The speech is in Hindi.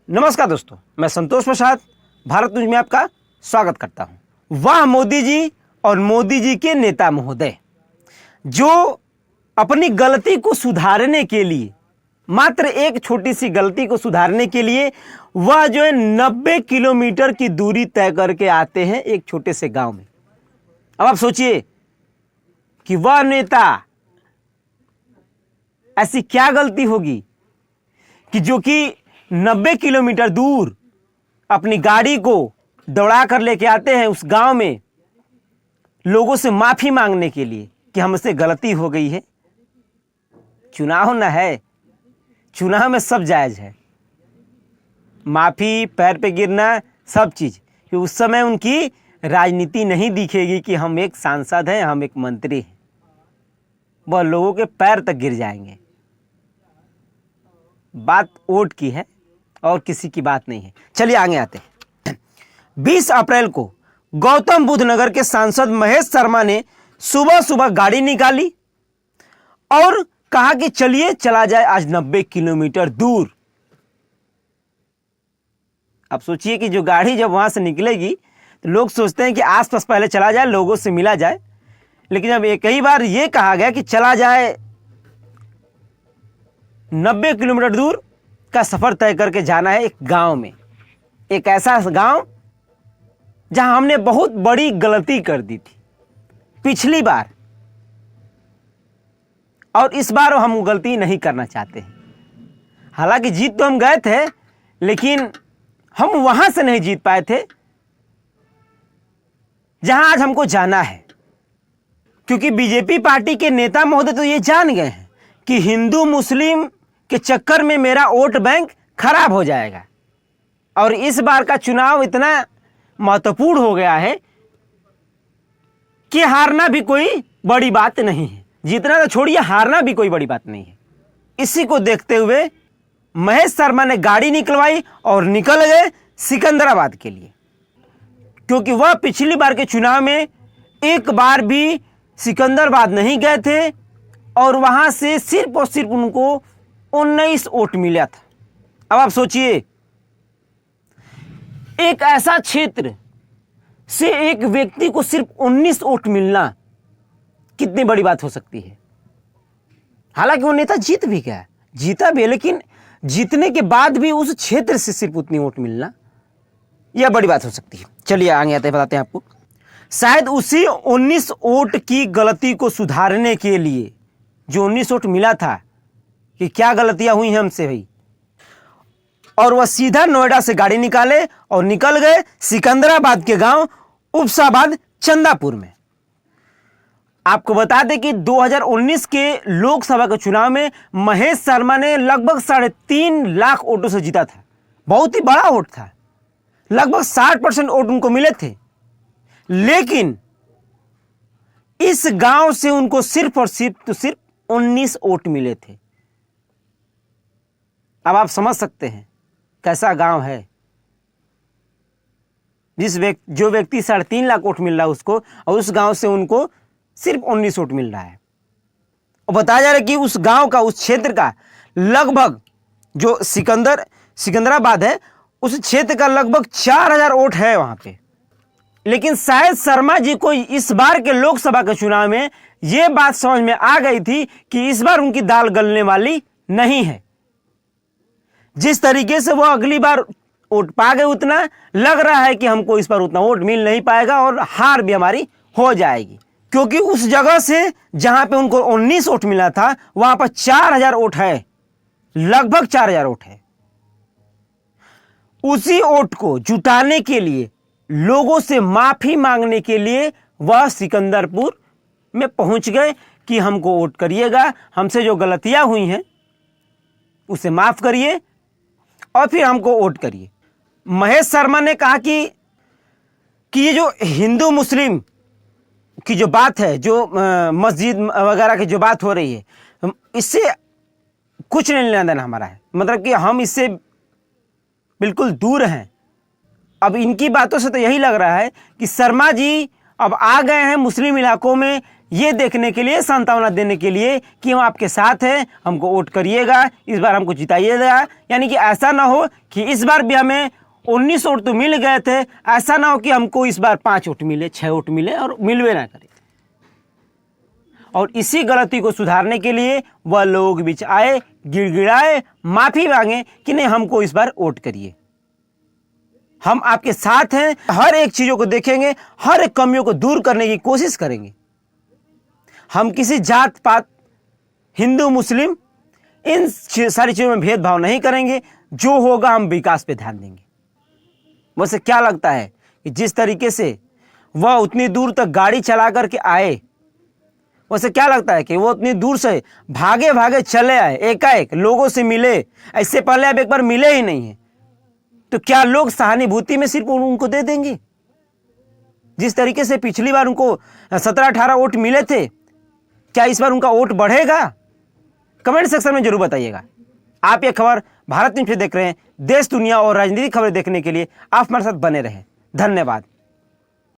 नमस्कार दोस्तों, मैं संतोष प्रसाद भारत न्यूज में आपका स्वागत करता हूं। वाह मोदी जी और मोदी जी के नेता महोदय, जो अपनी गलती को सुधारने के लिए, मात्र एक छोटी सी गलती को सुधारने के लिए वह जो है 90 किलोमीटर की दूरी तय करके आते हैं एक छोटे से गांव में। अब आप सोचिए कि वह नेता ऐसी क्या गलती होगी कि जो कि 90 किलोमीटर दूर अपनी गाड़ी को दौड़ा कर लेके आते हैं उस गांव में लोगों से माफी मांगने के लिए कि हमसे गलती हो गई है। चुनाव न है, चुनाव में सब जायज है, माफी, पैर पे गिरना, सब चीज। कि उस समय उनकी राजनीति नहीं दिखेगी कि हम एक सांसद हैं, हम एक मंत्री हैं। वह लोगों के पैर तक गिर जाएंगे। बात वोट की है और किसी की बात नहीं है। चलिए आगे आते हैं। 20 अप्रैल को गौतम बुद्ध नगर के सांसद महेश शर्मा ने सुबह सुबह गाड़ी निकाली और कहा कि चलिए चला जाए आज 90 किलोमीटर दूर। अब सोचिए कि जो गाड़ी जब वहां से निकलेगी तो लोग सोचते हैं कि आसपास पहले चला जाए, लोगों से मिला जाए, लेकिन जब कई बार यह कहा गया कि चला जाए 90 किलोमीटर दूर का सफर तय करके जाना है एक गांव में, एक ऐसा गांव जहां हमने बहुत बड़ी गलती कर दी थी पिछली बार, और इस बार हम गलती नहीं करना चाहते हैं। हालांकि जीत तो हम गए थे, लेकिन हम वहां से नहीं जीत पाए थे जहां आज हमको जाना है, क्योंकि बीजेपी पार्टी के नेता महोदय तो ये जान गए हैं कि हिंदू मुस्लिम के चक्कर में मेरा वोट बैंक खराब हो जाएगा। और इस बार का चुनाव इतना महत्वपूर्ण हो गया है कि हारना भी कोई बड़ी बात नहीं है। जीतना तो छोड़िए, हारना भी कोई बड़ी बात नहीं है। इसी को देखते हुए महेश शर्मा ने गाड़ी निकलवाई और निकल गए सिकंदराबाद के लिए, क्योंकि वह पिछली बार के चुनाव में एक बार भी सिकंदराबाद नहीं गए थे और वहां से सिर्फ और सिर्फ उनको 19 वोट मिला था। अब आप सोचिए, एक ऐसा क्षेत्र से एक व्यक्ति को सिर्फ 19 वोट मिलना कितनी बड़ी बात हो सकती है। हालांकि वो नेता जीत भी गया, जीता भी, लेकिन जीतने के बाद भी उस क्षेत्र से सिर्फ उतनी वोट मिलना यह बड़ी बात हो सकती है। चलिए आगे आते हैं, बताते हैं आपको। शायद उसी 19 वोट की गलती को सुधारने के लिए, जो 19 वोट मिला था, कि क्या गलतियां हुई हैं हमसे भाई, और वह सीधा नोएडा से गाड़ी निकाले और निकल गए सिकंदराबाद के गांव उपसाबाद चंदापुर में। आपको बता दें कि 2019 के लोकसभा के चुनाव में महेश शर्मा ने लगभग 3.5 लाख वोटों से जीता था। बहुत ही बड़ा वोट था, लगभग 60% वोट उनको मिले थे, लेकिन इस गांव से उनको सिर्फ और सिर्फ 19 वोट मिले थे। अब आप समझ सकते हैं कैसा गांव है, जो व्यक्ति 3.5 लाख वोट मिल रहा है उसको, और उस गांव से उनको सिर्फ 19 वोट मिल रहा है। और बताया जा रहा है कि उस गांव का, उस क्षेत्र का लगभग, जो सिकंदराबाद है, उस क्षेत्र का लगभग 4000 वोट है वहां पे। लेकिन शायद शर्मा जी को इस बार के लोकसभा के चुनाव में यह बात समझ में आ गई थी कि इस बार उनकी दाल गलने वाली नहीं है। जिस तरीके से वो अगली बार वोट पा गए, उतना लग रहा है कि हमको इस बार उतना वोट मिल नहीं पाएगा और हार भी हमारी हो जाएगी, क्योंकि उस जगह से जहां पे उनको 19 वोट मिला था वहां पर 4000 वोट है, लगभग 4000 वोट है। उसी वोट को जुटाने के लिए, लोगों से माफी मांगने के लिए वह सिकंदरपुर में पहुंच गए कि हमको वोट करिएगा, हमसे जो गलतियां हुई हैं उसे माफ करिए और फिर हमको वोट करिए। महेश शर्मा ने कहा कि ये जो हिंदू मुस्लिम की जो बात है, जो मस्जिद वगैरह की जो बात हो रही है, इससे कुछ नहीं लेना देना हमारा है, मतलब कि हम इससे बिल्कुल दूर हैं। अब इनकी बातों से तो यही लग रहा है कि शर्मा जी अब आ गए हैं मुस्लिम इलाकों में ये देखने के लिए, सांत्वना देने के लिए कि हम आपके साथ हैं, हमको वोट करिएगा, इस बार हमको जिताइएगा। यानी कि ऐसा ना हो कि इस बार भी हमें 19 वोट तो मिल गए थे, ऐसा ना हो कि हमको इस बार 5 वोट मिले, 6 वोट मिले और मिलवे ना करे। और इसी गलती को सुधारने के लिए वह लोग बीच आए, गिड़गिड़ाए, माफी मांगे कि नहीं हमको इस बार वोट करिए, हम आपके साथ हैं, हर एक चीजों को देखेंगे, हर एक कमियों को दूर करने की कोशिश करेंगे। हम किसी जात पात, हिंदू मुस्लिम, इन सारी चीजों में भेदभाव नहीं करेंगे। जो होगा हम विकास पे ध्यान देंगे। वैसे क्या लगता है कि जिस तरीके से वह उतनी दूर तक गाड़ी चला करके आए, वैसे क्या लगता है कि वो उतनी दूर से भागे भागे चले आए, एकाएक लोगों से मिले, इससे पहले अब एक बार मिले ही नहीं है, तो क्या लोग सहानुभूति में सिर्फ उनको दे देंगे? जिस तरीके से पिछली बार उनको 17-18 वोट मिले थे, क्या इस बार उनका वोट बढ़ेगा? कमेंट सेक्शन में जरूर बताइएगा। आप ये खबर भारत न्यूज़ पे देख रहे हैं। देश, दुनिया और राजनीतिक खबरें देखने के लिए आप हमारे साथ बने रहें। धन्यवाद।